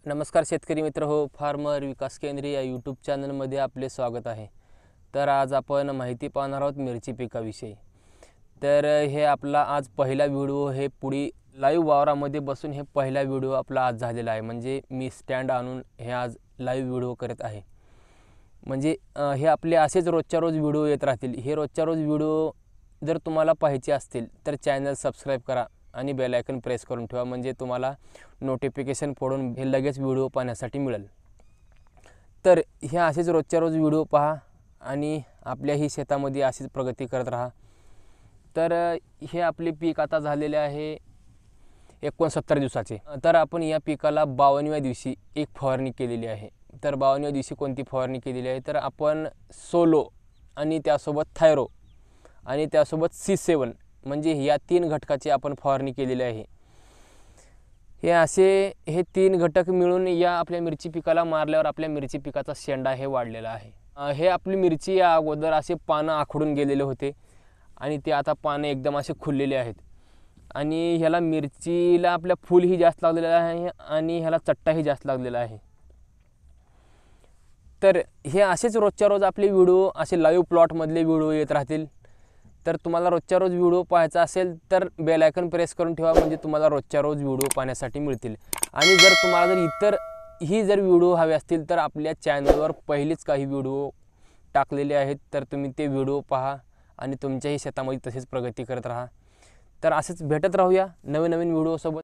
नमस्कार शेतकरी मित्र हो, फार्मर विकास केंद्र या यूट्यूब चॅनलमध्ये आपले स्वागत आहे। तर आज आपण माहिती पाहणार आहोत मिरची पिकाविषयी। तर हे आपला आज पहिला व्हिडिओ, हे पुढे लाईव्ह वावरामध्ये बसून हे पहिला व्हिडिओ आपला आज झालेला आहे। म्हणजे मी स्टँड आणून हे आज लाईव्ह व्हिडिओ करत आहे। म्हणजे हे आपले असेच रोजच्या रोज व्हिडिओ येत राहतील। हे रोजच्या रोज व्हिडिओ जर तुम्हाला पाहायचे असतील तर चॅनल सबस्क्राईब करा आणि बेल आयकन प्रेस करून ठेवा, म्हणजे तुम्हाला नोटिफिकेशन पडून हे लगेच व्हिडिओ पाहण्यासाठी मिळेल। तर हे असेच रोजच्या रोज व्हिडिओ पहा आणि आपल्याही शेतामध्ये अशीच प्रगती करत राहा। तर हे आपले पीक आता झालेले आहे 69 दिवसाचे। तर आपण या पिकाला 52व्या दिवशी एक फवारणी केलेली आहे। तर 52व्या दिवशी कोणती फवारणी केलेली आहे, तर आपण सोलो आणि त्यासोबत थायरो आणि त्यासोबत C7 म्हणजे या 3 घटकाची आपण फवारणी केलेली आहे। हे 3 घटक मिळून या आपल्या मिरची पिकाला मारल्यावर आपल्या मिरची पिकाचा शेंडा हे वाढलेला आहे। हे आपली मिरची या अगोदर असे पानं आखडून गेलेले होते आणि ते आता पानं एकदम असे खुललेले आहेत आणि ह्याला मिरचीला आपल्या फूलही जास्त लागलेलं आहे आणि ह्याला चट्टाही जास्त लागलेला आहे। तर हे असेच रोजच्या रोज आपले व्हिडिओ असे लाईव्ह प्लॉटमधले व्हिडिओ येत राहतील। तर तुम्हाला रोजच्या रोज व्हिडिओ पाहायचा असेल तर बेल आयकन प्रेस करून ठेवा, म्हणजे तुम्हाला रोजच्या रोज व्हिडिओ पाहण्यासाठी मिळतील। आणि जर तुम्हाला जर व्हिडिओ हवे असतील तर आपल्या चॅनलवर पहिलेच काही व्हिडिओ टाकलेले आहेत, तर तुम्ही ते व्हिडिओ पहा आणि तुमच्याही शेतामध्ये तसेच प्रगती करत राहा। तर असेच भेटत राहूया नवीन व्हिडिओ सोबत।